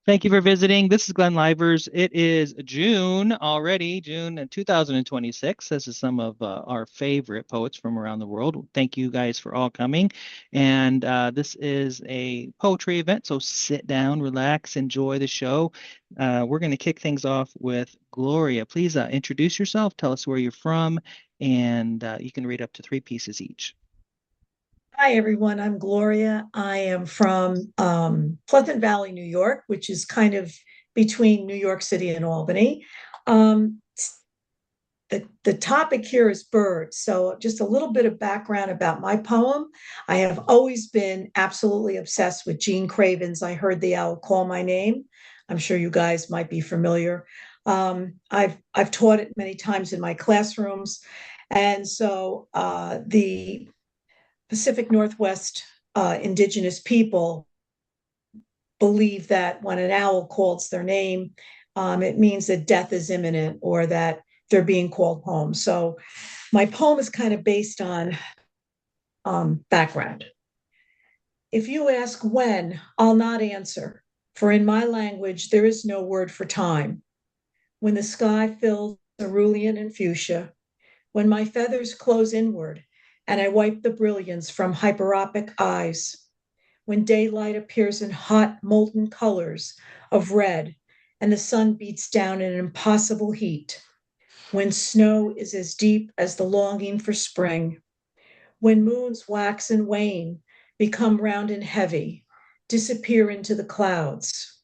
Thank you for visiting. This is Glenn Lyvers. It is June already, June 2026. This is some of our favorite poets from around the world. Thank you guys for all coming. And this is a poetry event, so sit down, relax, enjoy the show. We're going to kick things off with Gloria. Please introduce yourself, tell us where you're from, and you can read up to three pieces each. Hi, everyone. I'm Gloria. I am from Pleasant Valley, New York, which is kind of between New York City and Albany. Um, the topic here is birds. So, just a little bit of background about my poem. I have always been absolutely obsessed with Gene Craven's I Heard the Owl Call My Name. I'm sure you guys might be familiar. I've taught it many times in my classrooms. And so the Pacific Northwest indigenous people believe that when an owl calls their name, it means that death is imminent or that they're being called home. So my poem is kind of based on background. If you ask when, I'll not answer, for in my language there is no word for time. When the sky fills cerulean and fuchsia, when my feathers close inward and I wipe the brilliance from hyperopic eyes, when daylight appears in hot, molten colors of red, and the sun beats down in impossible heat, when snow is as deep as the longing for spring, when moons wax and wane, become round and heavy, disappear into the clouds,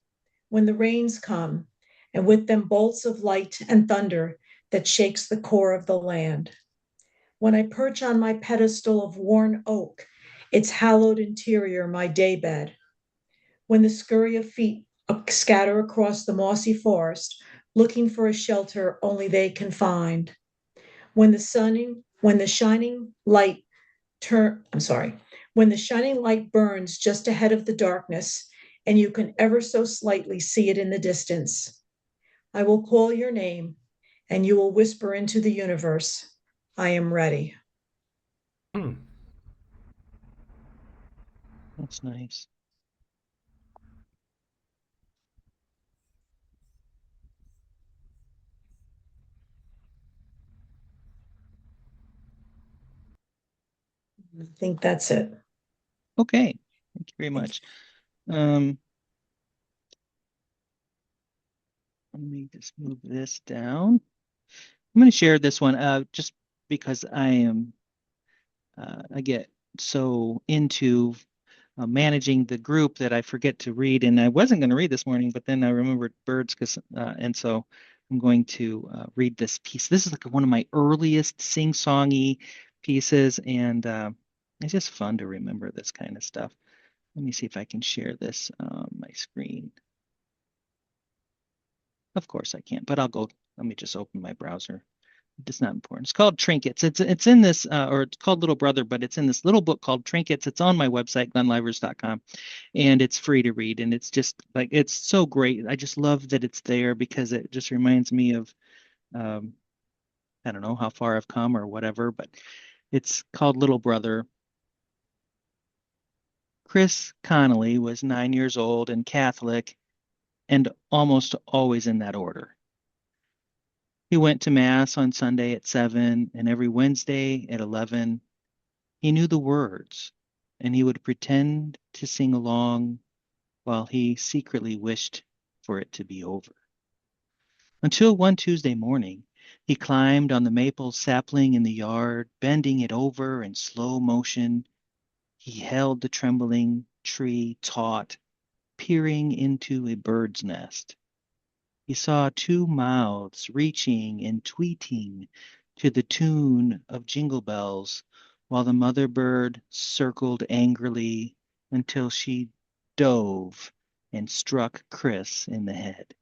when the rains come, and with them bolts of light and thunder that shakes the core of the land, when I perch on my pedestal of worn oak, its hallowed interior my daybed, when the scurry of feet scatter across the mossy forest, looking for a shelter only they can find, when the shining light I'm sorry, when the shining light burns just ahead of the darkness, and you can ever so slightly see it in the distance, I will call your name, and you will whisper into the universe, I am ready. Hmm. That's nice. I think that's it. Okay. Thank you very much. Um, Let me just move this down. I'm going to share this one just because I get so into managing the group that I forget to read. And I wasn't going to read this morning, but then I remembered birds, and so I'm going to read this piece. This is like one of my earliest sing-songy pieces, and it's just fun to remember this kind of stuff. Let me see if I can share this on my screen. Of course I can't, but I'll go. Let me just open my browser. It's not important. It's called Trinkets. It's in this, or it's called Little Brother, but it's in this little book called Trinkets. It's on my website, glenlivers.com, and it's free to read. And it's just like it's so great. I just love that it's there because it just reminds me of um, I don't know how far I've come or whatever, but it's called Little Brother. Chris Connolly was 9 years old and Catholic, and almost always in that order. He went to Mass on Sunday at 7 and every Wednesday at 11. He knew the words, and he would pretend to sing along while he secretly wished for it to be over. Until one Tuesday morning, he climbed on the maple sapling in the yard, bending it over in slow motion. He held the trembling tree taut, peering into a bird's nest. He saw two mouths reaching and tweeting to the tune of jingle bells, while the mother bird circled angrily until she dove and struck Chris in the head.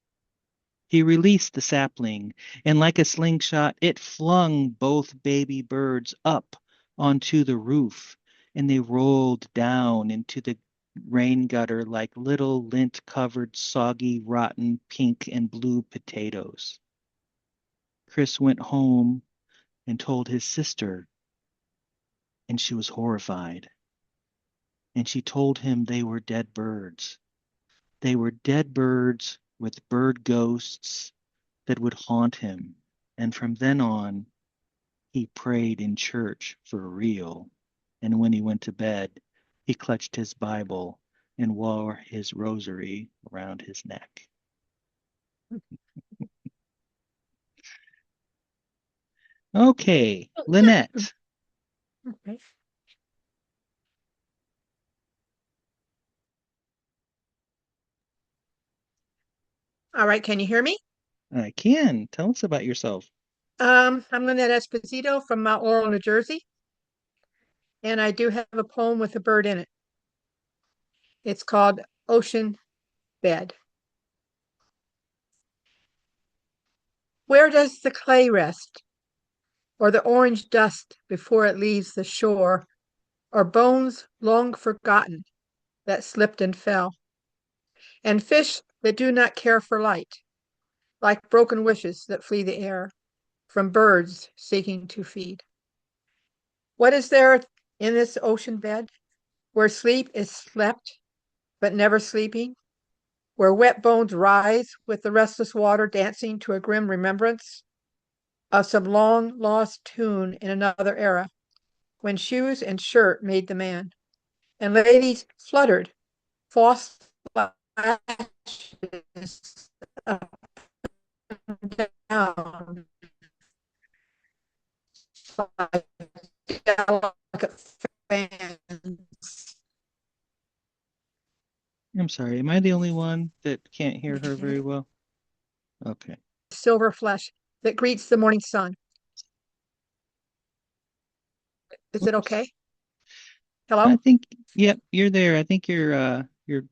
He released the sapling, and like a slingshot, it flung both baby birds up onto the roof, and they rolled down into the rain gutter like little lint covered, soggy, rotten pink and blue potatoes. Chris went home and told his sister, and she was horrified. And she told him they were dead birds. They were dead birds with bird ghosts that would haunt him. And from then on, he prayed in church for real. And when he went to bed, he clutched his Bible and wore his rosary around his neck. Okay, Lynette. Okay. All right, can you hear me? I can. Tell us about yourself. I'm Lynette Esposito from Mount Laurel, New Jersey, and I do have a poem with a bird in it. It's called Ocean Bed. Where does the clay rest, or the orange dust before it leaves the shore, or bones long forgotten that slipped and fell, and fish that do not care for light, like broken wishes that flee the air from birds seeking to feed? What is there in this ocean bed where sleep is slept but never sleeping, where wet bones rise with the restless water dancing to a grim remembrance of some long lost tune in another era, when shoes and shirt made the man, and ladies fluttered false lashes up and down like delicate fans. I'm sorry, am I the only one that can't hear her very well? Okay. Silver flesh that greets the morning sun. Is it Whoops. okay? I Hello? think, yep, you're there. I think you're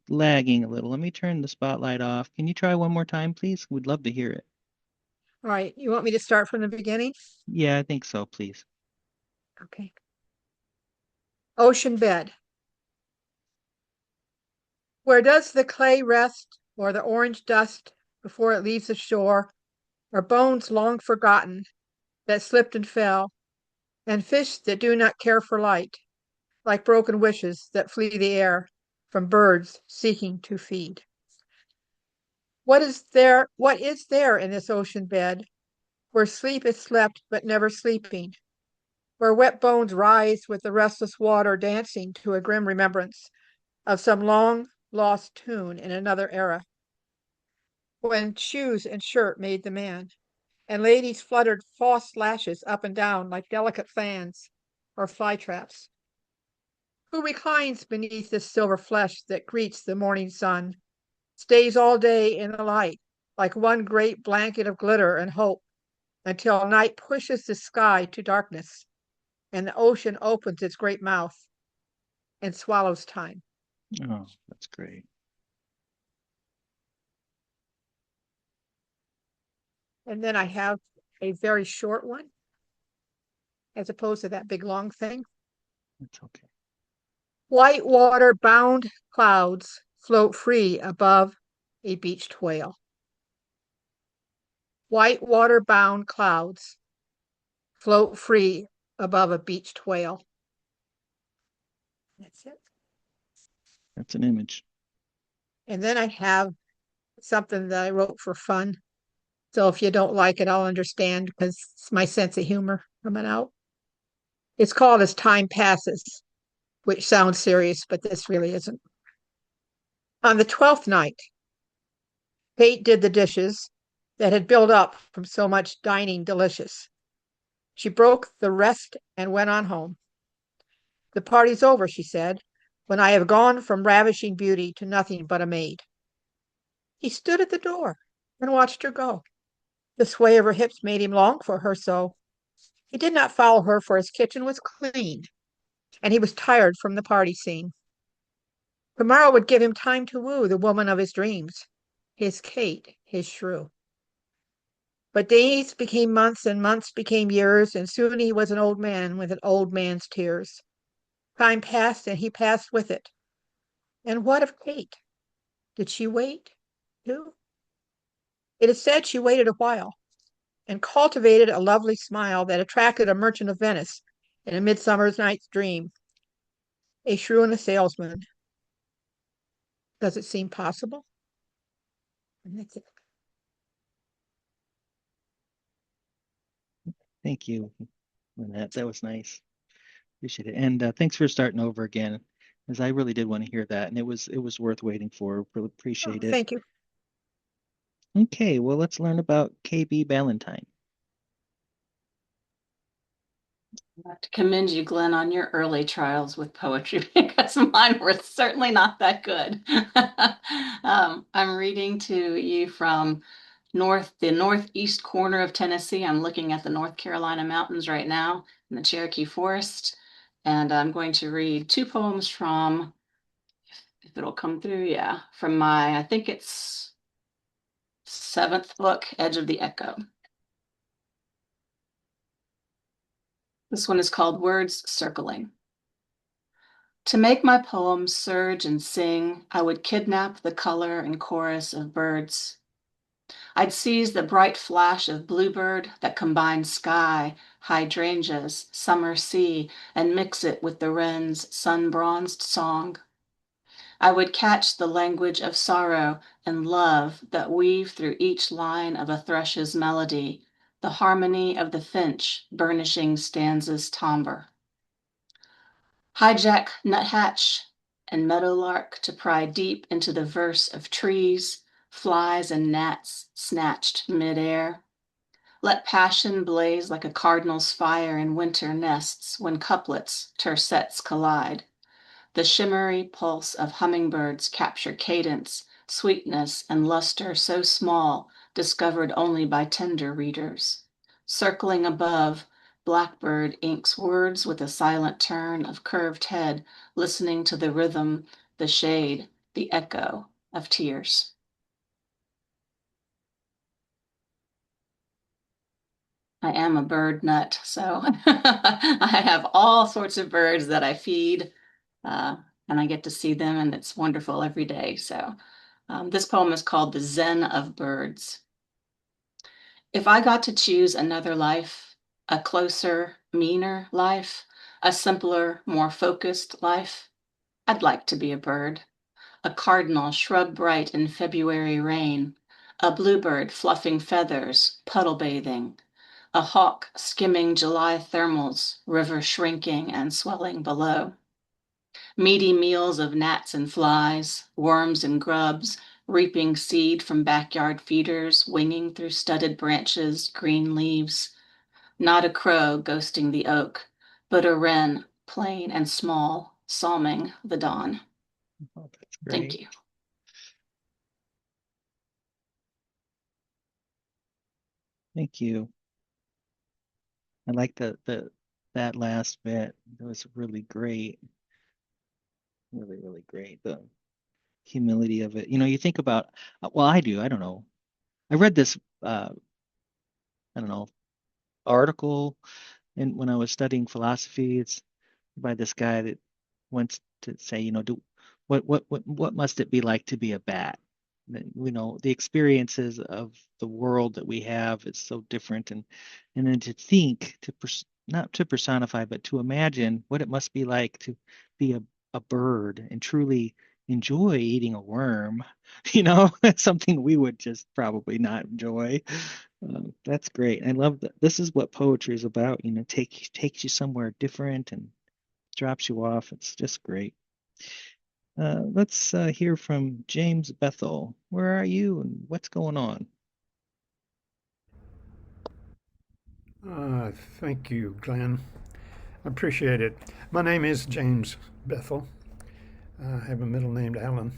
lagging a little. Let me turn the spotlight off. Can you try one more time, please? We'd love to hear it. All right. You want me to start from the beginning? Yeah, I think so, please. Okay. Ocean bed. Where does the clay rest, or the orange dust before it leaves the shore, or bones long forgotten that slipped and fell, and fish that do not care for light, like broken wishes that flee the air from birds seeking to feed? What is there in this ocean bed where sleep is slept but never sleeping, where wet bones rise with the restless water dancing to a grim remembrance of some long lost tune in another era, when shoes and shirt made the man, and ladies fluttered false lashes up and down like delicate fans or fly traps? Who reclines beneath this silver flesh that greets the morning sun, stays all day in the light like one great blanket of glitter and hope, until night pushes the sky to darkness and the ocean opens its great mouth and swallows time? Oh, that's great. And then I have a very short one as opposed to that big long thing. That's okay. White water bound clouds float free above a beached whale. White water bound clouds float free above a beached whale. That's it. That's an image. And then I have something that I wrote for fun. So if you don't like it, I'll understand because it's my sense of humor coming out. It's called As Time Passes, which sounds serious, but this really isn't. On the 12th night, Kate did the dishes that had built up from so much dining delicious. She broke the rest and went on home. The party's over, she said, when I have gone from ravishing beauty to nothing but a maid. He stood at the door and watched her go. The sway of her hips made him long for her so. He did not follow her, for his kitchen was clean, and he was tired from the party scene. Tomorrow would give him time to woo the woman of his dreams, his Kate, his shrew. But days became months, and months became years, and soon he was an old man with an old man's tears. Time passed, and he passed with it. And what of Kate? Did she wait, too? It is said she waited a while, and cultivated a lovely smile that attracted a merchant of Venice in a midsummer's night's dream, a shrew and a salesman. Does it seem possible? And that's it. Thank you, Lynette. That was nice. Appreciate it. And thanks for starting over again, as I really did want to hear that, and it was worth waiting for. Really Oh, appreciate it. thank you. Okay, well, let's learn about KB Ballantyne. I have to commend you, Glenn, on your early trials with poetry because mine were certainly not that good. I'm reading to you from the northeast corner of Tennessee. I'm looking at the North Carolina mountains right now in the Cherokee Forest, and I'm going to read two poems from, if it'll come through, yeah, from I think it's seventh book, Edge of the Echo. This one is called Words Circling. To make my poems surge and sing, I would kidnap the color and chorus of birds. I'd seize the bright flash of bluebird that combines sky, hydrangeas, summer sea, and mix it with the wren's sun-bronzed song. I would catch the language of sorrow and love that weave through each line of a thrush's melody, the harmony of the finch burnishing stanza's timbre. Hijack nuthatch and meadowlark to pry deep into the verse of trees, flies and gnats snatched midair. Let passion blaze like a cardinal's fire in winter nests when couplets, tercets collide. The shimmery pulse of hummingbirds capture cadence, sweetness, and luster so small, discovered only by tender readers. Circling above, blackbird inks words with a silent turn of curved head, listening to the rhythm, the shade, the echo of tears. I am a bird nut, so I have all sorts of birds that I feed, and I get to see them, and it's wonderful every day. So this poem is called The Zen of Birds. If I got to choose another life, a closer, meaner life, a simpler, more focused life, I'd like to be a bird, a cardinal shrub bright in February rain, a bluebird fluffing feathers, puddle bathing, a hawk skimming July thermals, river shrinking and swelling below. Meaty meals of gnats and flies, worms and grubs, reaping seed from backyard feeders, winging through studded branches, green leaves. Not a crow ghosting the oak, but a wren, plain and small, psalming the dawn. Oh, that's Thank great. you. Thank you. I like the that last bit. That was really great. Really, really great. The humility of it. You think about, well, I do. I don't know. I read this, I don't know, article, and when I was studying philosophy, it's by this guy that wants to say, what must it be like to be a bat? The experiences of the world that we have is so different, and then to think, not to personify, but to imagine what it must be like to be a bird and truly enjoy eating a worm. It's something we would just probably not enjoy. That's great. I love that. This is what poetry is about, takes you somewhere different and drops you off. It's just great. Let's hear from James Bethel. Where are you and what's going on? Uh, Thank you, Glenn. I appreciate it. My name is James Bethel. I have a middle name, Allen.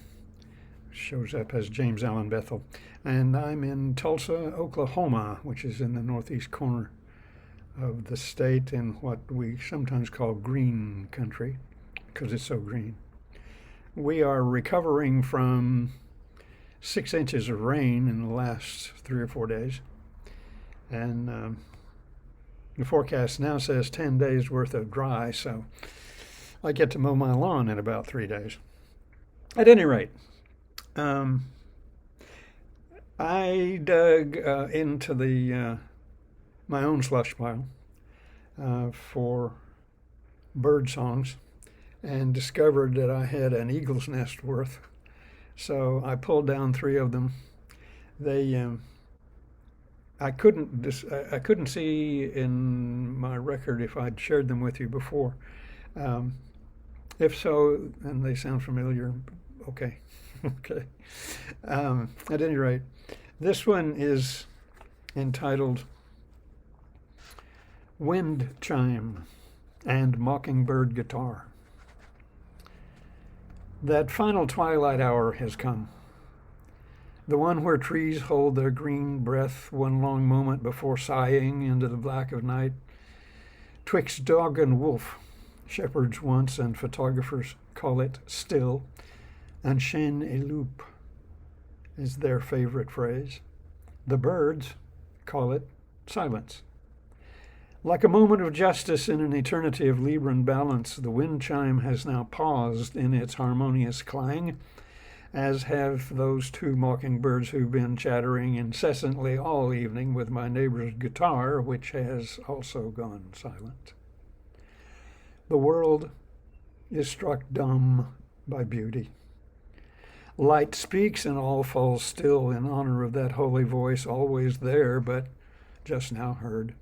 Shows up as James Allen Bethel. And I'm in Tulsa, Oklahoma, which is in the northeast corner of the state in what we sometimes call green country because it's so green. We are recovering from 6 inches of rain in the last 3 or 4 days. And the forecast now says 10 days worth of dry, so I get to mow my lawn in about 3 days. At any rate, um, I dug into the my own slush pile for bird songs and discovered that I had an eagle's nest worth. So I pulled down 3 of them They I couldn't see in my record if I'd shared them with you before. Um, if so, and they sound familiar, okay, okay. At any rate, this one is entitled "Wind Chime and Mockingbird Guitar." That final twilight hour has come. The one where trees hold their green breath one long moment before sighing into the black of night. Twixt dog and wolf, shepherds once and photographers call it still, and chien et loup is their favorite phrase. The birds call it silence. Like a moment of justice in an eternity of Libran balance, the wind chime has now paused in its harmonious clang, as have those two mockingbirds who've been chattering incessantly all evening with my neighbor's guitar, which has also gone silent. The world is struck dumb by beauty. Light speaks and all falls still in honor of that holy voice always there, but just now heard.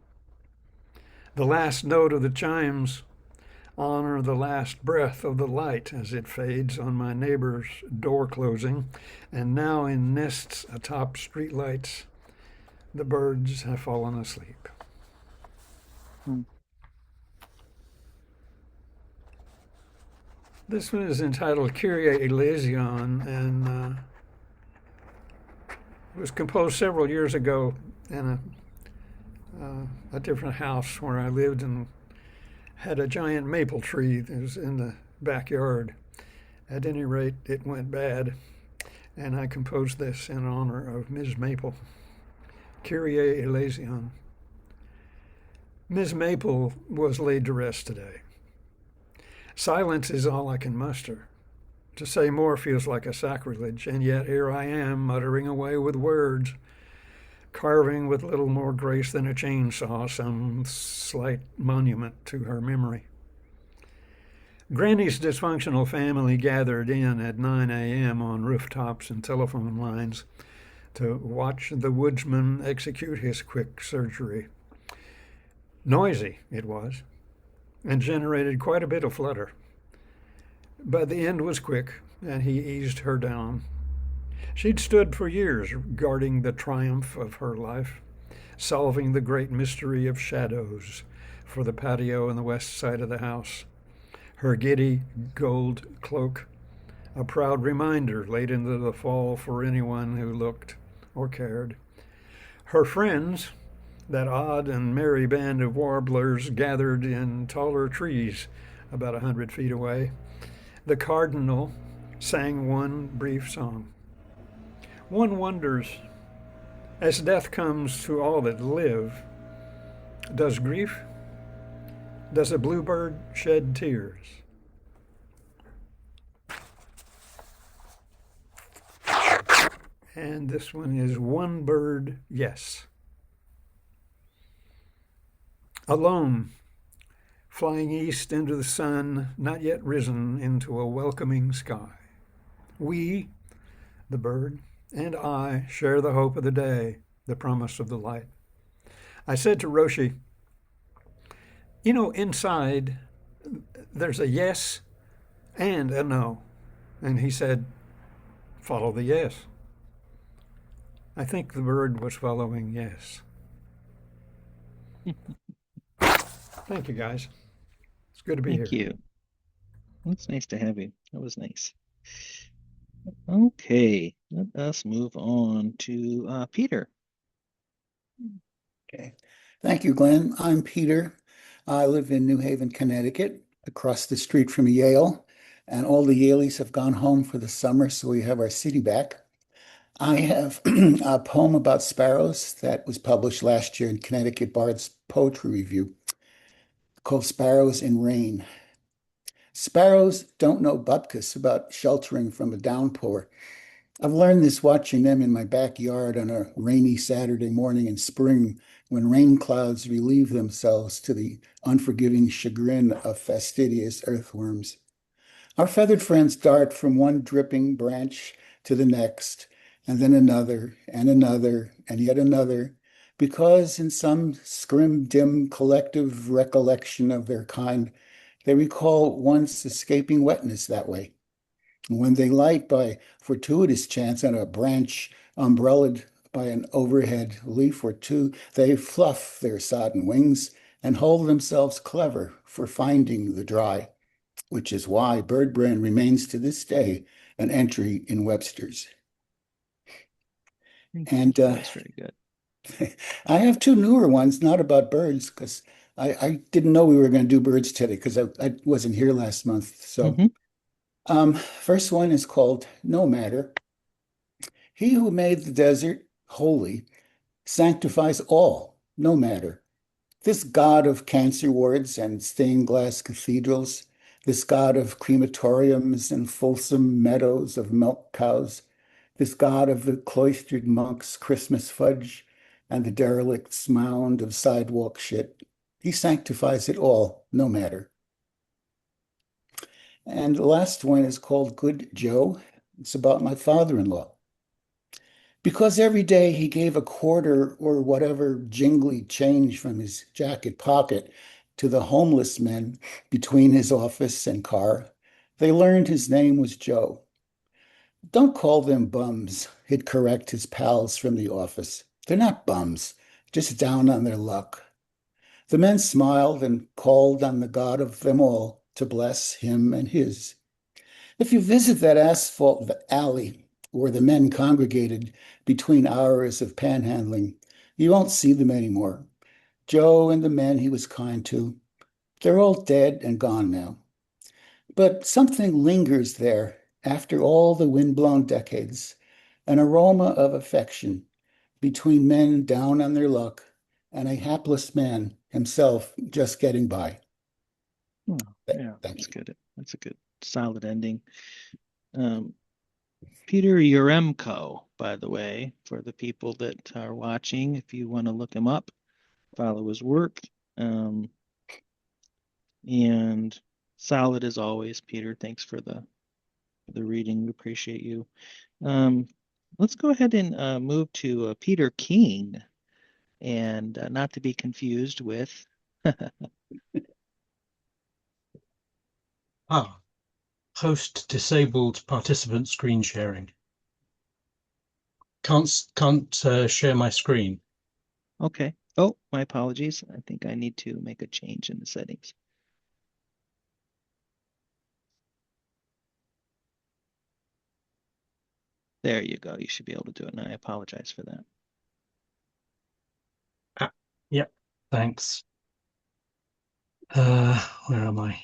The last note of the chimes honor the last breath of the light as it fades on my neighbor's door closing, and now in nests atop streetlights, the birds have fallen asleep. Hmm. This one is entitled Kyrie Eleison, and it was composed several years ago in a different house where I lived and had a giant maple tree that was in the backyard. At any rate, it went bad, and I composed this in honor of Ms. Maple. Kyrie Eleison. Ms. Maple was laid to rest today. Silence is all I can muster. To say more feels like a sacrilege, and yet here I am muttering away with words, carving with little more grace than a chainsaw some slight monument to her memory. Granny's dysfunctional family gathered in at 9 a.m. on rooftops and telephone lines to watch the woodsman execute his quick surgery. Noisy it was, and generated quite a bit of flutter. But the end was quick, and he eased her down. She'd stood for years guarding the triumph of her life, solving the great mystery of shadows for the patio on the west side of the house. Her giddy gold cloak, a proud reminder late into the fall for anyone who looked or cared. Her friends, that odd and merry band of warblers gathered in taller trees about 100 feet away. The cardinal sang one brief song. One wonders, as death comes to all that live, does grief, does a bluebird shed tears? And this one is One Bird, Yes. Alone, flying east into the sun, not yet risen into a welcoming sky. We, the bird, and I share the hope of the day, the promise of the light. I said to Roshi, inside there's a yes and a no. And he said, follow the yes. I think the bird was following yes. Thank you, guys. It's good to be Thank here. you. It's nice to have you. That was nice. Okay, let us move on to Peter. Okay. Thank you, Glenn. I'm Peter. I live in New Haven, Connecticut, across the street from Yale, and all the Yaleys have gone home for the summer, so we have our city back. I have a poem about sparrows that was published last year in Connecticut Bard's Poetry Review called Sparrows in Rain. Sparrows don't know bupkis about sheltering from a downpour. I've learned this watching them in my backyard on a rainy Saturday morning in spring when rain clouds relieve themselves to the unforgiving chagrin of fastidious earthworms. Our feathered friends dart from one dripping branch to the next, and then another, and another, and yet another, because in some scrim dim collective recollection of their kind, they recall once escaping wetness that way. When they light by fortuitous chance on a branch umbrellaed by an overhead leaf or two, they fluff their sodden wings and hold themselves clever for finding the dry, which is why bird brain remains to this day an entry in Webster's. Thank And you. That's very good. I have two newer ones, not about birds, because I didn't know we were going to do birds today because I wasn't here last month. So, Hmm. first one is called No Matter. He who made the desert holy sanctifies all, no matter. This God of cancer wards and stained glass cathedrals, this God of crematoriums and fulsome meadows of milk cows, this God of the cloistered monk's Christmas fudge and the derelict's mound of sidewalk shit, he sanctifies it all, no matter. And the last one is called Good Joe. It's about my father-in-law. Because every day he gave a quarter or whatever jingly change from his jacket pocket to the homeless men between his office and car, they learned his name was Joe. Don't call them bums, he'd correct his pals from the office. They're not bums, just down on their luck. The men smiled and called on the God of them all to bless him and his. If you visit that asphalt alley where the men congregated between hours of panhandling, you won't see them anymore. Joe and the men he was kind to, they're all dead and gone now. But something lingers there after all the windblown decades, an aroma of affection between men down on their luck and a hapless man himself just getting by. Oh, yeah, Thank that's you. good. That's a good, solid ending. Um, Peter Yaremko, by the way, for the people that are watching, if you want to look him up, follow his work. Um, and solid as always, Peter. Thanks for the reading. We appreciate you. Um, let's go ahead and move to Peter King, and not to be confused with. Ah, host disabled participant screen sharing. Can't share my screen. Okay. Oh, my apologies. I think I need to make a change in the settings. There you go. You should be able to do it. And I apologize for that. Ah, yep, thanks. Where am I?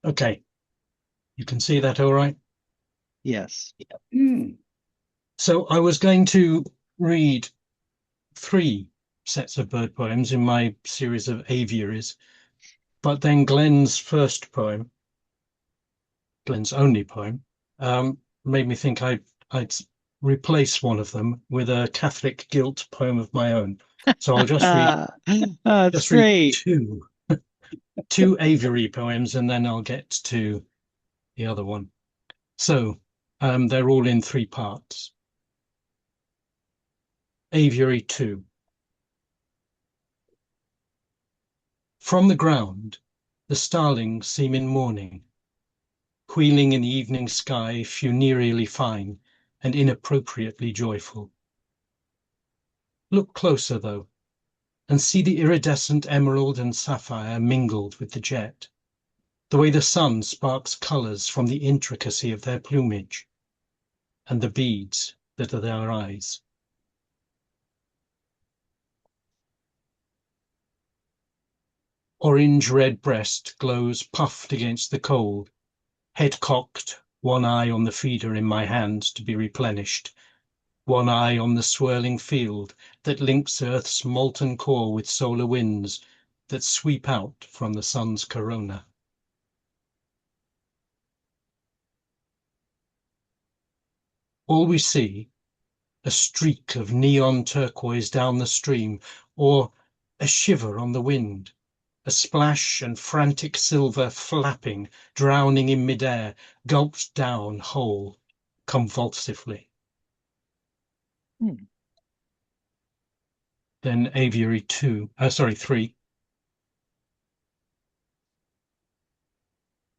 Okay, you can see that all right? Yes. Mm. So I was going to read 3 sets of bird poems in my series of aviaries, but then Glenn's first poem, Glenn's only poem, made me think I'd replace one of them with a Catholic guilt poem of my own. So I'll That's just read great. two aviary poems, and then I'll get to the other one. So they're all in 3 parts. Aviary 2. From the ground, the starlings seem in mourning, wheeling in the evening sky, funereally fine and inappropriately joyful. Look closer, though, and see the iridescent emerald and sapphire mingled with the jet, the way the sun sparks colors from the intricacy of their plumage, and the beads that are their eyes. Orange-red breast glows puffed against the cold, head cocked, one eye on the feeder in my hand to be replenished, one eye on the swirling field that links Earth's molten core with solar winds that sweep out from the sun's corona. All we see, a streak of neon turquoise down the stream, or a shiver on the wind, a splash and frantic silver flapping, drowning in midair, gulped down whole, convulsively. Hmm. Then aviary 3.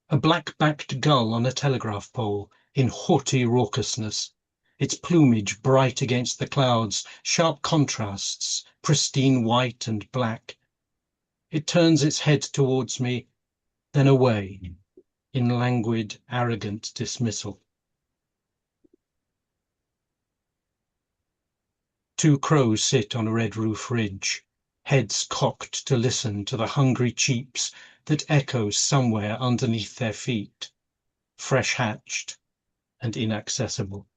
A black-backed gull on a telegraph pole, in haughty raucousness, its plumage bright against the clouds, sharp contrasts, pristine white and black. It turns its head towards me, then away, in languid, arrogant dismissal. Two crows sit on a red roof ridge, heads cocked to listen to the hungry cheeps that echo somewhere underneath their feet, fresh hatched and inaccessible.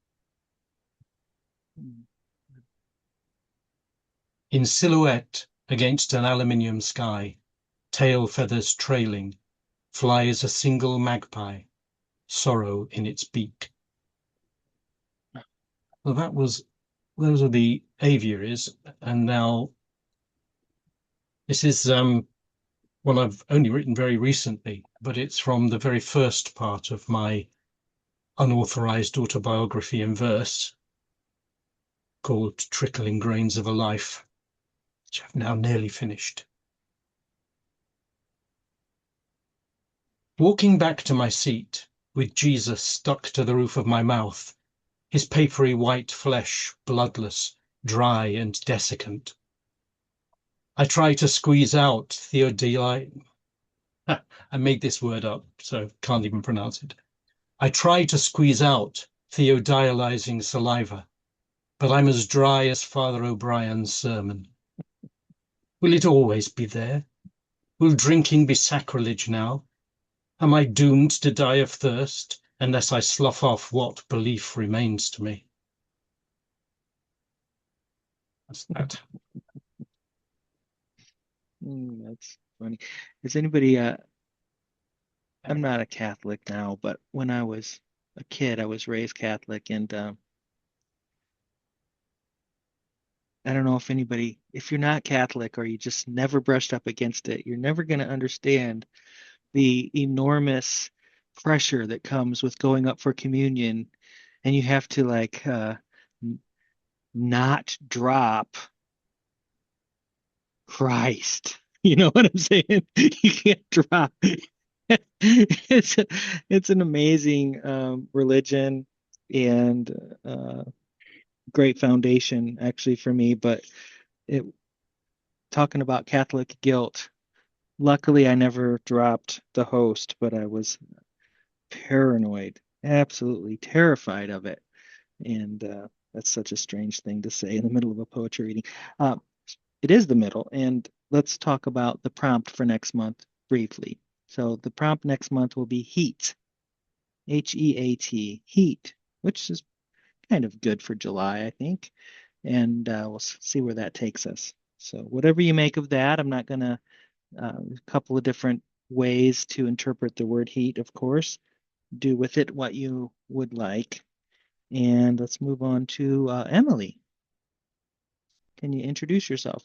In silhouette against an aluminium sky, tail feathers trailing, flies a single magpie, sorrow in its beak. Well, those are the aviaries, and now this is one I've only written very recently, but it's from the very first part of my unauthorized autobiography in verse called Trickling Grains of a Life, which I've now nearly finished. Walking back to my seat, with Jesus stuck to the roof of my mouth, his papery white flesh bloodless, dry and desiccant. I try to squeeze out Theodolite. I made this word up, so can't even pronounce it. I try to squeeze out theodializing saliva, but I'm as dry as Father O'Brien's sermon. Will it always be there? Will drinking be sacrilege now? Am I doomed to die of thirst unless I slough off what belief remains to me? That's that. That's funny. Is anybody, I'm not a Catholic now, but when I was a kid, I was raised Catholic, and I don't know if anybody, if you're not Catholic or you just never brushed up against it, you're never going to understand the enormous pressure that comes with going up for communion, and you have to like not drop Christ. You know what I'm saying? You can't drop. It's it's an amazing religion and great foundation actually for me. But it talking about Catholic guilt. Luckily, I never dropped the host, but I was paranoid, absolutely terrified of it. And that's such a strange thing to say in the middle of a poetry reading. Uh, it is the middle, and let's talk about the prompt for next month briefly. So the prompt next month will be heat, Heat, heat, which is kind of good for July, I think. And we'll see where that takes us. So whatever you make of that, I'm not going to, a couple of different ways to interpret the word heat, of course. Do with it what you would like. And let's move on to Emily. Can you introduce yourself?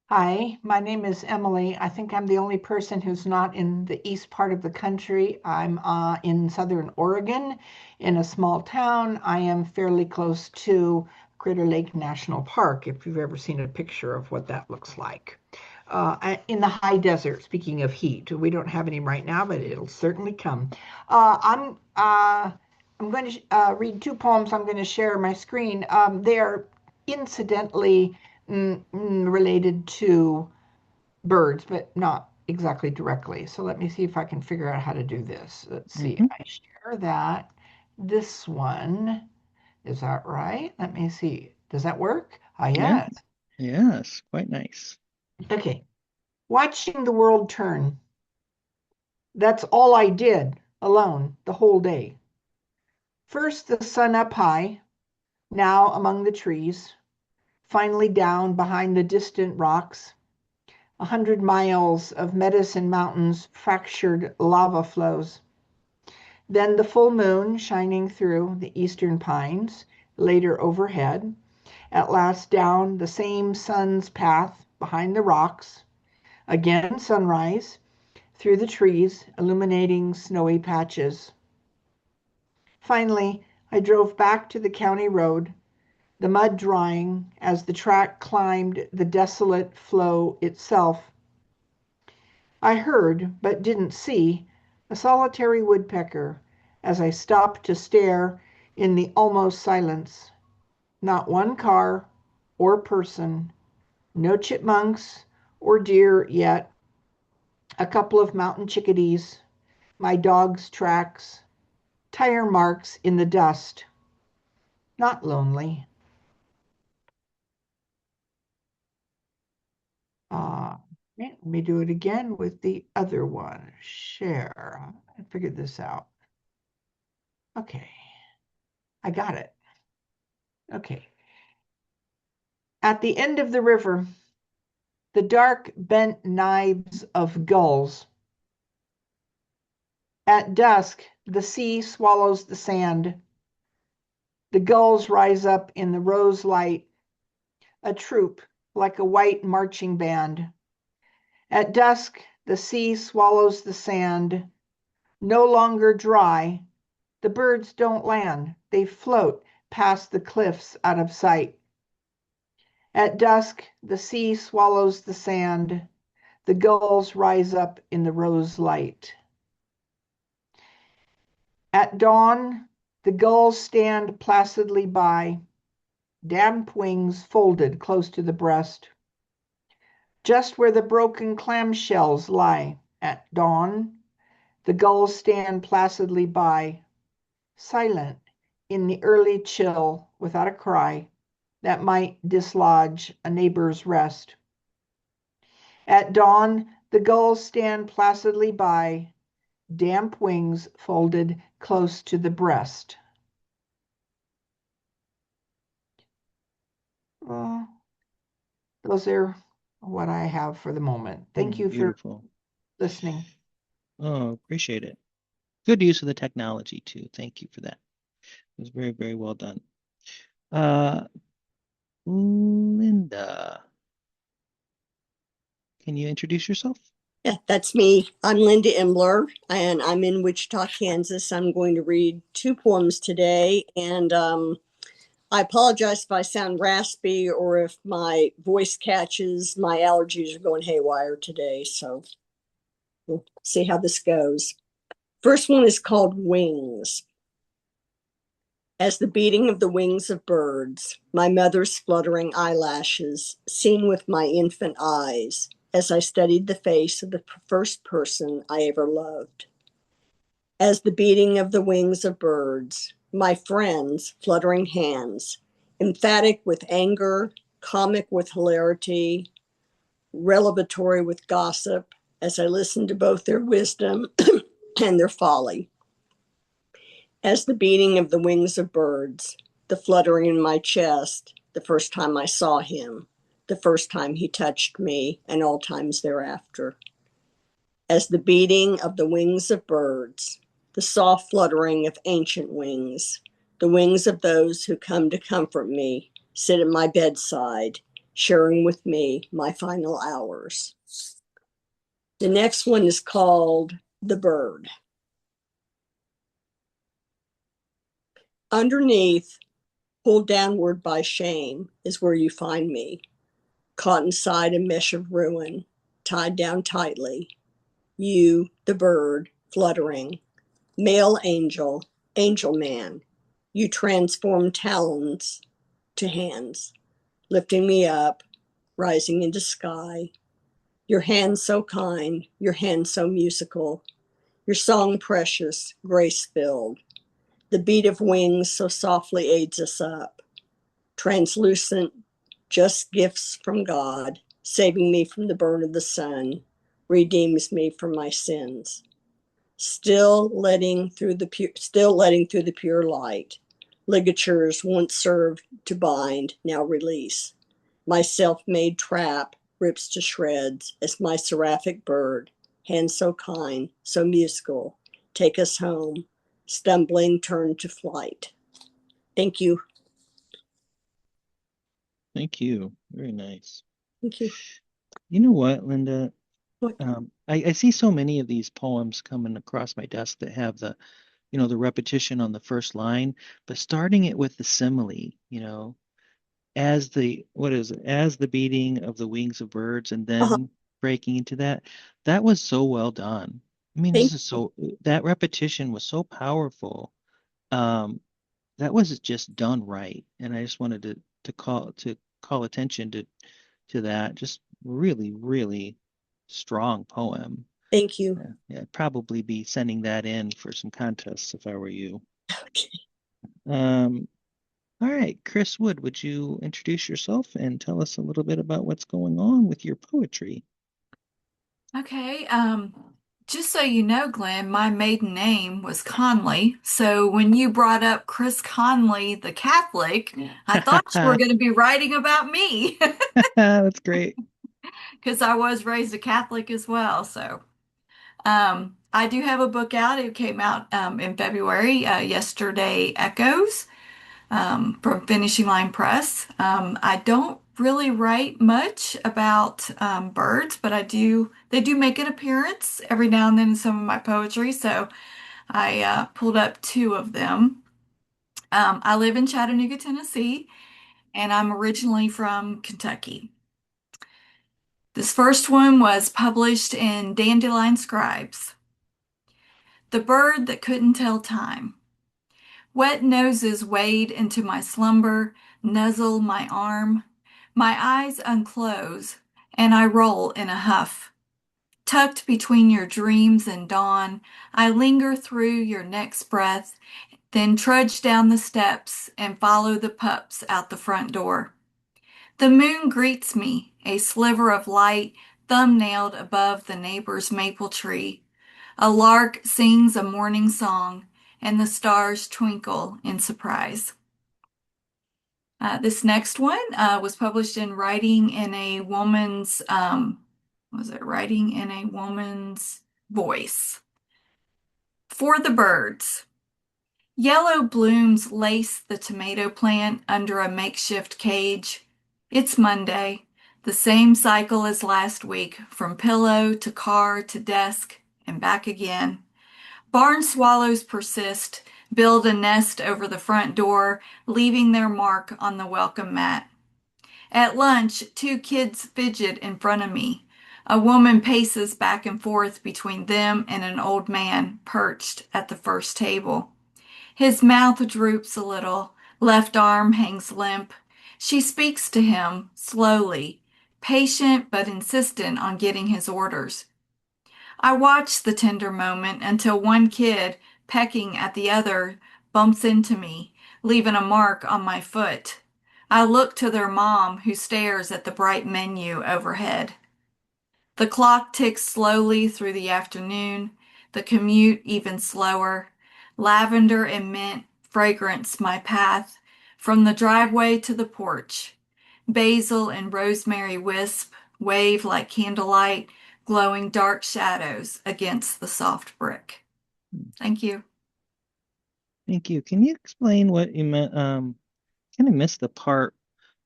Hi, my name is Emily. I think I'm the only person who's not in the east part of the country. I'm in southern Oregon in a small town. I am fairly close to Crater Lake National Park, if you've ever seen a picture of what that looks like. In the high desert, speaking of heat, we don't have any right now, but it'll certainly come. I'm going to read two poems. I'm going to share my screen. They are incidentally related to birds, but not exactly directly. So let me see if I can figure out how to do this. Let's see. Hmm. I share that. This one, is that right? Let me see. Does that work? Ah, Yeah, yes. yes, quite nice. Okay. Watching the world turn. That's all I did alone the whole day. First, the sun up high, now among the trees, finally down behind the distant rocks. 100 miles of Medicine Mountain's fractured lava flows. Then the full moon shining through the eastern pines, later overhead, at last down the same sun's path behind the rocks, Again, sunrise through the trees, illuminating snowy patches. Finally, I drove back to the county road, the mud drying as the track climbed the desolate flow itself. I heard, but didn't see, a solitary woodpecker as I stopped to stare in the almost silence. Not one car or person, no chipmunks or deer yet, a couple of mountain chickadees, my dog's tracks, tire marks in the dust. Not lonely. Uh, let me do it again with the other one. Share. I figured this out. Okay. I got it. Okay. At the end of the river, the dark bent knives of gulls. At dusk, the sea swallows the sand. The gulls rise up in the rose light, a troop like a white marching band. At dusk, the sea swallows the sand, no longer dry. The birds don't land, they float past the cliffs out of sight. At dusk, the sea swallows the sand, the gulls rise up in the rose light. At dawn, the gulls stand placidly by, damp wings folded close to the breast, just where the broken clamshells lie. At dawn, the gulls stand placidly by, silent in the early chill without a cry that might dislodge a neighbor's rest. At dawn, the gulls stand placidly by, damp wings folded close to the breast. Well, those are what I have for the moment. Thank you for Beautiful. listening. Oh, appreciate it. Good use of the technology too. Thank you for that. It was very, very well done. Uh, Linda, can you introduce yourself? Yeah, that's me. I'm Linda Imbler, and I'm in Wichita, Kansas. I'm going to read two poems today, and I apologize if I sound raspy or if my voice catches. My allergies are going haywire today, so we'll see how this goes. First one is called Wings. As the beating of the wings of birds, my mother's fluttering eyelashes, seen with my infant eyes, as I studied the face of the first person I ever loved. As the beating of the wings of birds, my friends' fluttering hands, emphatic with anger, comic with hilarity, revelatory with gossip, as I listened to both their wisdom and their folly. As the beating of the wings of birds, the fluttering in my chest, the first time I saw him, the first time he touched me, and all times thereafter. As the beating of the wings of birds, the soft fluttering of ancient wings, the wings of those who come to comfort me, sit at my bedside, sharing with me my final hours. The next one is called The Bird. Underneath, pulled downward by shame, is where you find me, caught inside a mesh of ruin, tied down tightly. You, the bird, fluttering, male angel, angel man, you transform talons to hands, lifting me up, rising into sky. Your hands so kind, your hands so musical, your song precious, grace filled. The beat of wings so softly aids us up, translucent, just gifts from God, saving me from the burn of the sun, redeems me from my sins. Still letting through the pure light. Ligatures once served to bind, now release. My self-made trap rips to shreds as my seraphic bird, hands so kind, so musical, take us home, stumbling turn to flight. Thank you. Thank you. Very nice. Thank you. You know what, Linda? I see so many of these poems coming across my desk that have the repetition on the first line, but starting it with the simile, what is it, as the beating of the wings of birds, and Uh-huh. then breaking into that. That was so well done. I mean, Thank that repetition was so powerful. Um, that was just done right. And I just wanted to call attention to that. Just really, really strong poem. thank you. Yeah, I'd probably be sending that in for some contests if I were you. Um, all right, Chris Wood, would you introduce yourself and tell us a little bit about what's going on with your poetry? Okay, just so you know, Glenn, my maiden name was Conley. So when you brought up Chris Conley, the Catholic, I thought you were going to be writing about me That's great. because I was raised a Catholic as well. So I do have a book out. It came out in February, Yesterday Echoes. From Finishing Line Press. I don't really write much about birds, but they do make an appearance every now and then in some of my poetry. So I pulled up two of them. I live in Chattanooga, Tennessee, and I'm originally from Kentucky. This first one was published in Dandelion Scribes. The bird that couldn't tell time. Wet noses wade into my slumber, nuzzle my arm. My eyes unclose, and I roll in a huff. Tucked between your dreams and dawn, I linger through your next breath, then trudge down the steps and follow the pups out the front door. The moon greets me, a sliver of light thumbnailed above the neighbor's maple tree. A lark sings a morning song, and the stars twinkle in surprise. This next one was published in Writing in a Woman's, was it Writing in a Woman's Voice? For the Birds. Yellow blooms lace the tomato plant under a makeshift cage. It's Monday, the same cycle as last week, from pillow to car to desk and back again. Barn swallows persist, build a nest over the front door, leaving their mark on the welcome mat. At lunch, two kids fidget in front of me. A woman paces back and forth between them and an old man perched at the first table. His mouth droops a little, left arm hangs limp. She speaks to him slowly, patient but insistent on getting his orders. I watch the tender moment until one kid, pecking at the other, bumps into me, leaving a mark on my foot. I look to their mom, who stares at the bright menu overhead. The clock ticks slowly through the afternoon, the commute even slower. Lavender and mint fragrance my path from the driveway to the porch. Basil and rosemary wisp wave like candlelight, glowing dark shadows against the soft brick. Thank you. Thank you. Can you explain what you meant? Kind of missed the part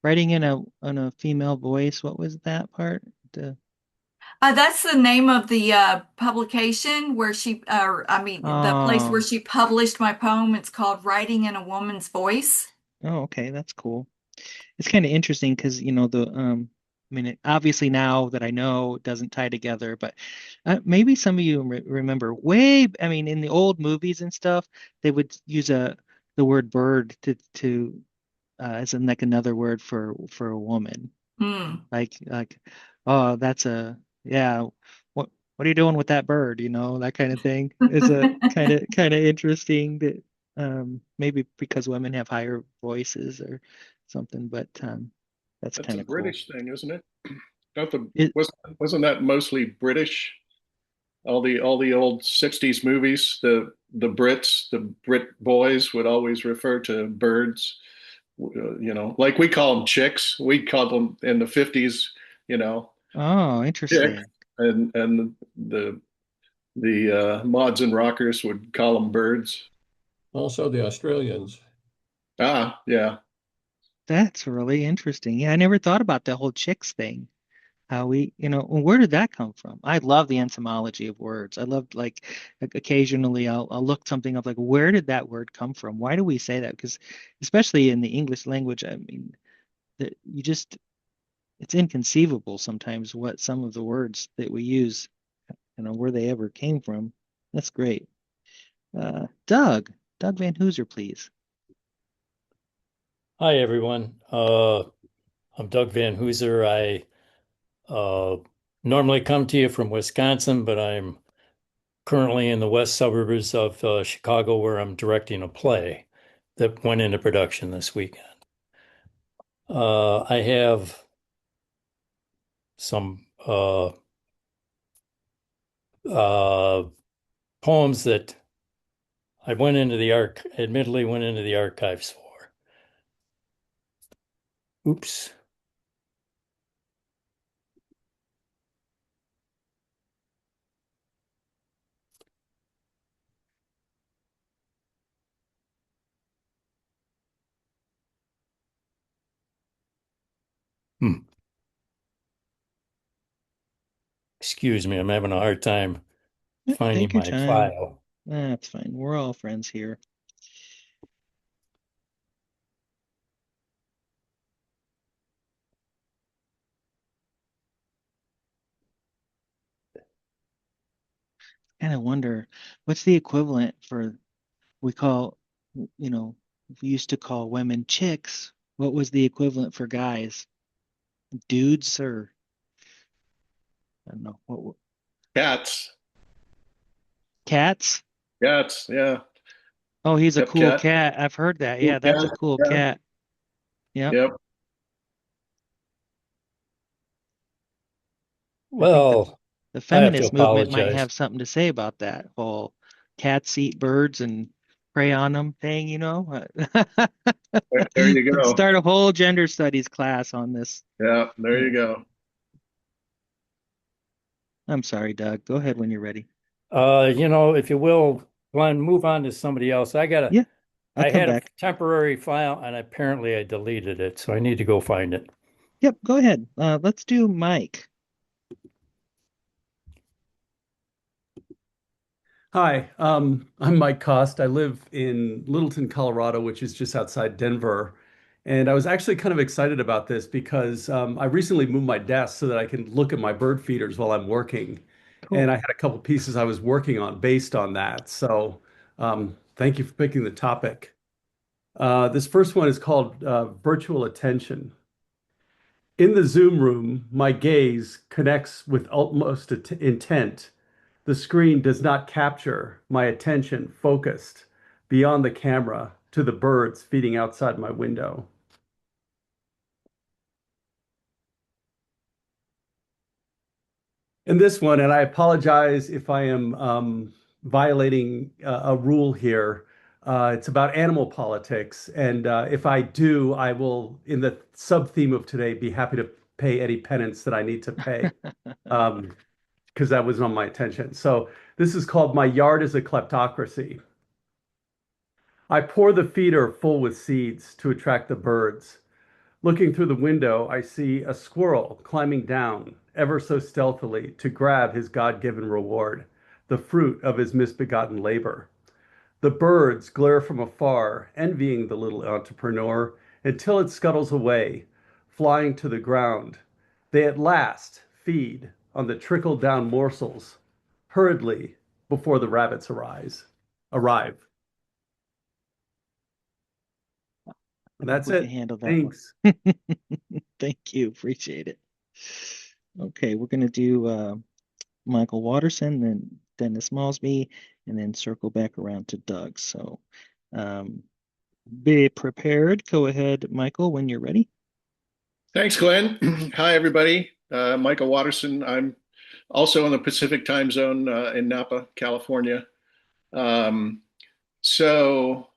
writing in a female voice. What was that part? The, That's the name of the publication the place where oh, she published my poem. It's called Writing in a Woman's Voice. oh, okay, that's cool. It's kind of interesting because I mean, obviously now that I know it doesn't tie together, but maybe some of you remember I mean, in the old movies and stuff, they would use the word bird as in like another word for a woman. Mm. Like, oh, that's a yeah. What are you doing with that bird? That kind of thing is a kind of interesting that maybe because women have higher voices or something, but that's That's a kind of cool. British thing, isn't it? Don't the It wasn't that mostly British? All the old '60s movies, the Brit boys would always refer to birds. Like we call them chicks. We called them in the '50s, oh, chicks, interesting. and the mods and rockers would call them birds. Also, the Australians. Ah, yeah. That's really interesting. Yeah, I never thought about the whole chicks thing. how we, where did that come from? I love the etymology of words. I love like occasionally I'll look something up like where did that word come from? Why do we say that? Because especially in the English language, I mean, that you just it's inconceivable sometimes what some of the words that we use, where they ever came from. That's great. Doug Van Hooser, please. Hi, everyone. I'm Doug Van Hooser. I normally come to you from Wisconsin, but I'm currently in the west suburbs of Chicago, where I'm directing a play that went into production this weekend. I have some uh, poems that I admittedly went into the archives for. Oops. Hmm. Excuse me, I'm having a hard time Yeah, finding take your my time. file. That's fine. We're all friends here. Kind of wonder what's the equivalent for we call, you know, we used to call women chicks. What was the equivalent for guys? Dudes or I don't know. Cats. Cats? Cats. Yeah. Oh, he's a Yep. cool Cat. cat. I've heard that. Cool Yeah, that's cat. a cool Yeah. cat. Yep. Yep. I think the Well, the I have to feminist movement might apologize. have something to say about that whole cats eat birds and prey on them thing, There you go. Start a whole gender studies class on this. Yeah. There Yeah. you go. I'm sorry, Doug. Go ahead when you're ready. If you will, Glenn, move on to somebody else. Yeah, I'll I come had a back. temporary file and apparently I deleted it, so I need to go find it. Yep, go ahead. Let's do Mike. Hi, I'm Mike Cost. I live in Littleton, Colorado, which is just outside Denver. And I was actually kind of excited about this because I recently moved my desk so that I can look at my bird feeders while I'm working. And Cool. I had a couple pieces I was working on based on that. So thank you for picking the topic. This first one is called Virtual Attention. In the Zoom room, my gaze connects with utmost intent. The screen does not capture my attention focused beyond the camera to the birds feeding outside my window. In this one, and I apologize if I am violating a rule here, it's about animal politics. And if I do, I will, in the sub theme of today, be happy to pay any penance that I need to pay. Because that was on my attention. So this is called My Yard is a Kleptocracy. I pour the feeder full with seeds to attract the birds. Looking through the window, I see a squirrel climbing down, ever so stealthily, to grab his God-given reward, the fruit of his misbegotten labor. The birds glare from afar, envying the little entrepreneur, until it scuttles away, flying to the ground. They at last feed on the trickle-down morsels, hurriedly, before the rabbits arrive. I And think that's we can it. handle that one. Thanks. Thank you. Appreciate it. Okay, we're gonna do Michael Watterson, then Dennis Malsby, and then circle back around to Doug. So be prepared. Go ahead, Michael, when you're ready. Thanks, Glenn. Hi, everybody. Michael Watterson. I'm also in the Pacific time zone in Napa, California. Um, so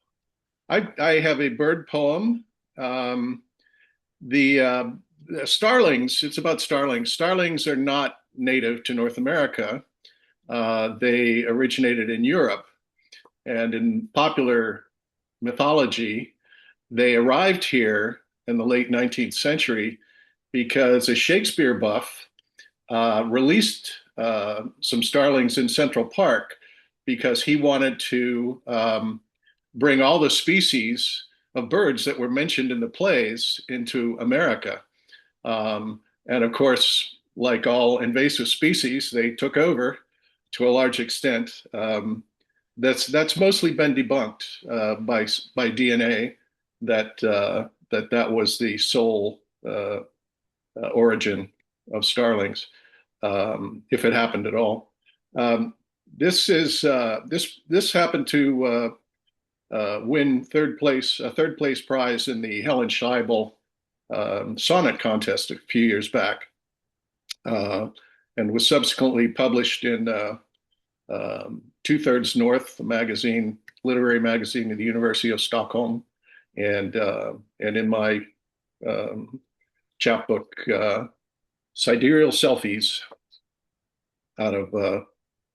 I have a bird poem. Um, the starlings, it's about starlings. Starlings are not native to North America. They originated in Europe. And in popular mythology, they arrived here in the late 19th century because a Shakespeare buff released some starlings in Central Park because he wanted to bring all the species of birds that were mentioned in the plays into America. And of course, like all invasive species, they took over to a large extent. That's mostly been debunked by DNA that was the sole origin of starlings, if it happened at all. This happened to win a third place prize in the Helen Scheibel sonnet contest a few years back, and was subsequently published in Two Thirds North, the magazine, literary magazine of the University of Stockholm, and in my chapbook, Sidereal Selfies, out of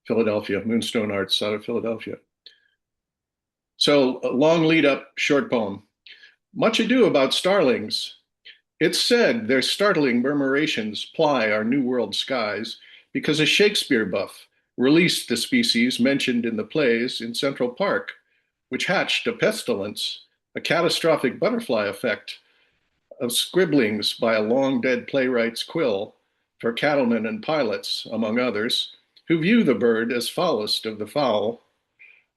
Philadelphia, Moonstone Arts out of Philadelphia. So, a long lead up, short poem. Much ado about starlings. It's said their startling murmurations ply our New World skies because a Shakespeare buff released the species mentioned in the plays in Central Park, which hatched a pestilence, a catastrophic butterfly effect of scribblings by a long dead playwright's quill for cattlemen and pilots, among others, who view the bird as foulest of the foul.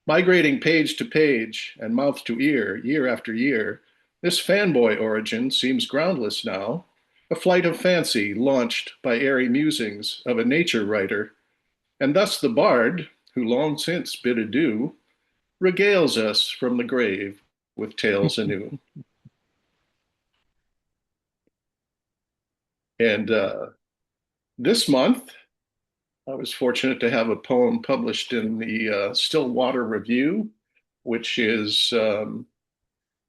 Migrating page to page and mouth to ear, year after year, this fanboy origin seems groundless now, a flight of fancy launched by airy musings of a nature writer, and thus the bard, who long since bid adieu, regales us from the grave with tales anew. And this month, I was fortunate to have a poem published in the Stillwater Review, which is a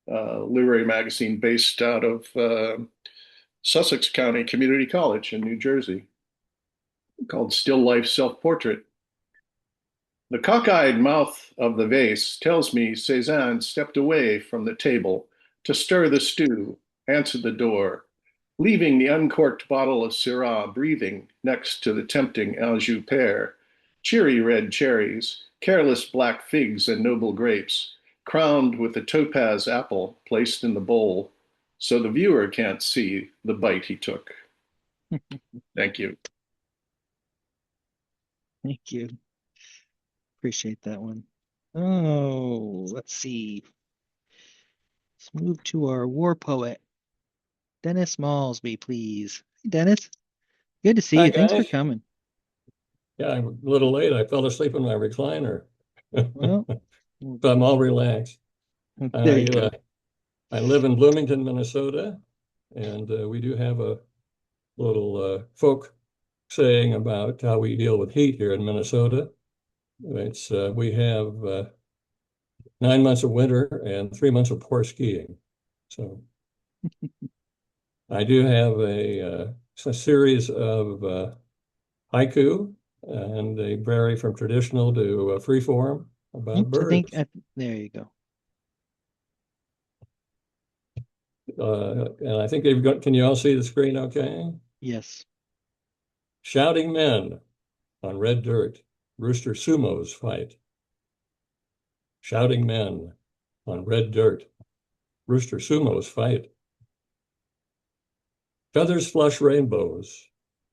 literary magazine based out of Sussex County Community College in New Jersey, called Still Life Self-Portrait. The cockeyed mouth of the vase tells me Cézanne stepped away from the table to stir the stew, answer the door, leaving the uncorked bottle of Syrah breathing next to the tempting Anjou pear, cheery red cherries, careless black figs, and noble grapes, crowned with a topaz apple placed in the bowl so the viewer can't see the bite he took. Thank you. Thank you. Appreciate that one. Oh, let's see. Let's move to our war poet, Dennis Malsby, please. Hey, Dennis, good to see Hi, you. Thanks for guys. coming. Yeah, I'm a little late. I fell asleep in my recliner. Well, But I'm all relaxed. there you go. I live in Bloomington, Minnesota, and we do have a little folk saying about how we deal with heat here in Minnesota. We have 9 months of winter and 3 months of poor skiing. So I do have a series of haiku, and they vary from traditional to free form about Oops, birds. there you go. And I think they've got, can you all see the screen okay? Yes. Shouting men on red dirt, rooster sumos fight. Shouting men on red dirt, rooster sumos fight. Feathers flush rainbows,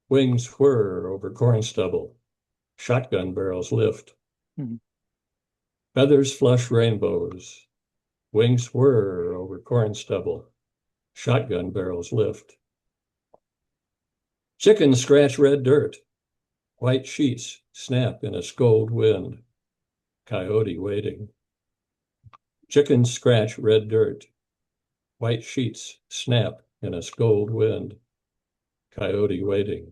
wings whir over corn stubble, shotgun barrels lift. Hmm. Feathers flush rainbows, wings whir over corn stubble, shotgun barrels lift. Chickens scratch red dirt, white sheets snap in a scold wind, coyote waiting. Chickens scratch red dirt, white sheets snap in a scold wind, coyote waiting.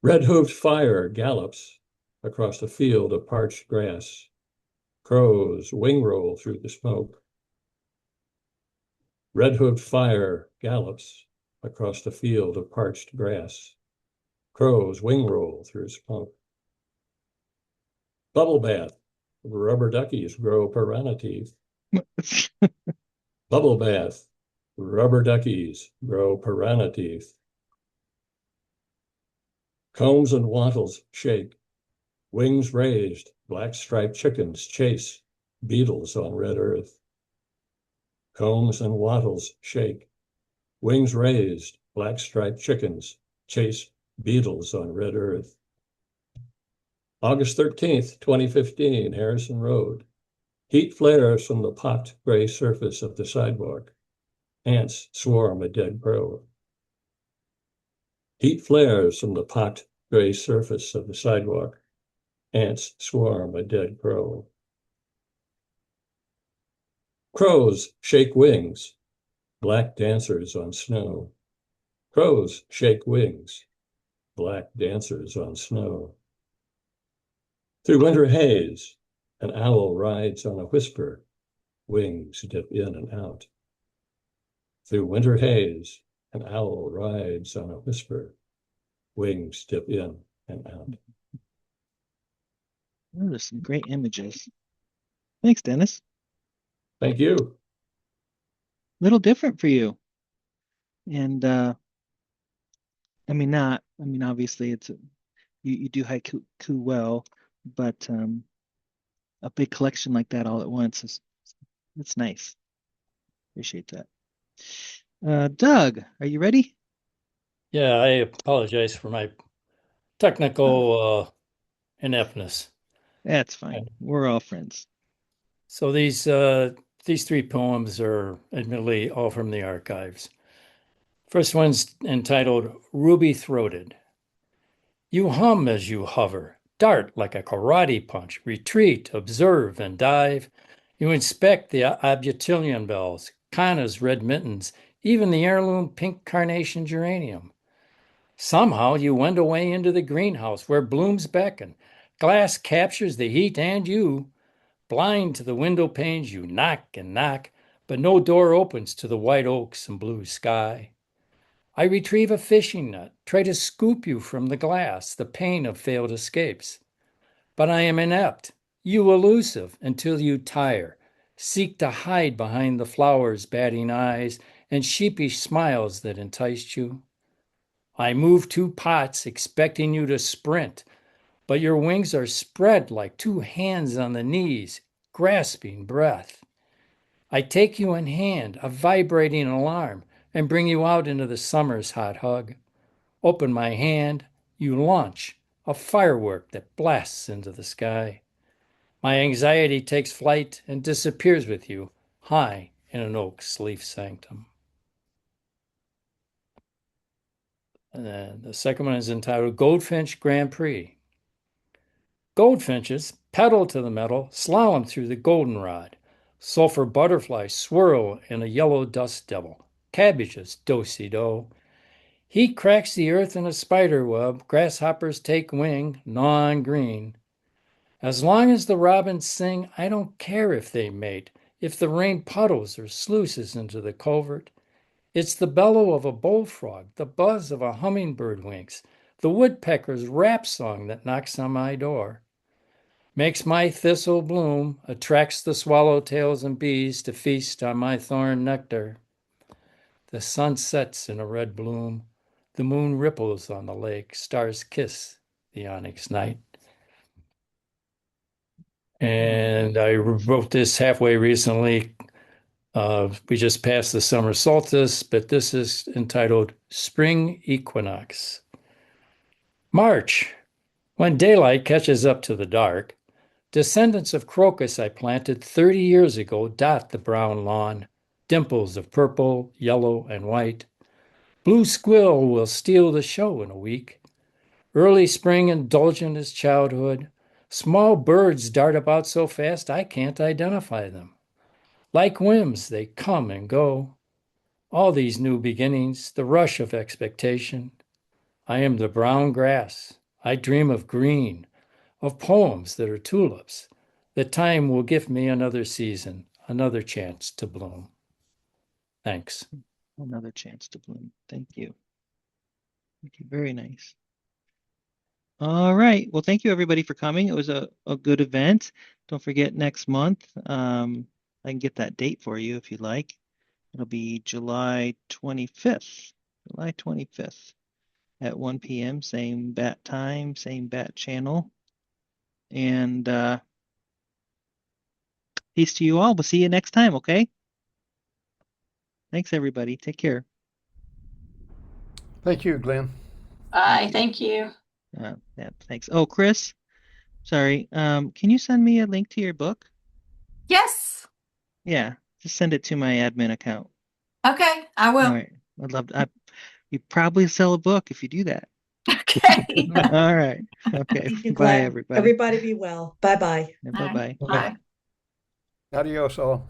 Red-hoofed fire gallops across a field of parched grass. Crows wing roll through the smoke. Red-hoofed fire gallops across the field of parched grass. Crows wing roll through smoke. Bubble bath. Rubber duckies grow piranha teeth. Bubble bath. Rubber duckies grow piranha teeth. Combs and wattles shake. Wings raised, black striped chickens chase beetles on red earth. Combs and wattles shake. Wings raised, black striped chickens chase beetles on red earth. August 13th, 2015, Harrison Road. Heat flares from the pocked gray surface of the sidewalk. Ants swarm a dead crow. Heat flares from the pocked gray surface of the sidewalk. Ants swarm a dead crow. Crows shake wings. Black dancers on snow. Crows shake wings. Black dancers on snow. Through winter haze, an owl rides on a whisper. Wings dip in and out. Through winter haze, an owl rides on a whisper. Wings dip in and out. Oh, there's some great images. Thanks, Dennis. Thank you. Little different for you. And obviously you do haiku well, but a big collection like that all at once it's nice. Appreciate that. Doug, are you ready? Yeah, I apologize for my technical ineptness. That's fine. We're all friends. So these three poems are admittedly all from the archives. First one's entitled Ruby Throated. You hum as you hover, dart like a karate punch, retreat, observe, and dive. You inspect the abutillion bells, Kana's red mittens, even the heirloom pink carnation geranium. Somehow you wend away into the greenhouse where blooms beckon. Glass captures the heat and you. Blind to the window panes, you knock and knock, but no door opens to the white oaks and blue sky. I retrieve a fishing net, try to scoop you from the glass, the pain of failed escapes. But I am inept, you elusive, until you tire, seek to hide behind the flowers' batting eyes and sheepish smiles that enticed you. I move two pots, expecting you to sprint, but your wings are spread like two hands on the knees, grasping breath. I take you in hand, a vibrating alarm, and bring you out into the summer's hot hug. Open my hand, you launch, a firework that blasts into the sky. My anxiety takes flight and disappears with you, high in an oak's leaf sanctum. And then the second one is entitled Goldfinch Grand Prix. Goldfinches pedal to the metal, slalom through the goldenrod. Sulfur butterflies swirl in a yellow dust devil. Cabbages do-si-do. Heat cracks the earth in a spider web. Grasshoppers take wing, gnawing green. As long as the robins sing, I don't care if they mate, if the rain puddles or sluices into the covert. It's the bellow of a bullfrog, the buzz of a hummingbird wings, the woodpecker's rap song that knocks on my door. Makes my thistle bloom, attracts the swallowtails and bees to feast on my thorn nectar. The sun sets in a red bloom, the moon ripples on the lake, stars kiss the onyx night. And I wrote this halfway recently. We just passed the summer solstice, but this is entitled Spring Equinox. March, when daylight catches up to the dark, descendants of crocus I planted 30 years ago dot the brown lawn, dimples of purple, yellow, and white. Blue squill will steal the show in a week. Early spring indulgent as childhood. Small birds dart about so fast I can't identify them. Like whims, they come and go. All these new beginnings, the rush of expectation. I am the brown grass. I dream of green, of poems that are tulips, that time will give me another season, another chance to bloom. Thanks. Another chance to bloom. Thank you. Thank you. Very nice. All right. Well, thank you everybody for coming. It was a good event. Don't forget next month. I can get that date for you if you'd like. It'll be July 25th. July 25th at 1 p.m., same bat time, same bat channel. And peace to you all. We'll see you next time, okay? Thanks, everybody. Take care. Thank you, Glenn. Bye. Thank you. Yeah, thanks. Oh, Chris, sorry. Can you send me a link to your book? Yes. Yeah, just send it to my admin account. Okay, I All will. right. I'd love to. You probably sell a book if you do that. Okay. All right. Okay. Thank you, Bye, Glenn. everybody. Everybody be well. Bye-bye. Bye-bye. Bye. Adios, all.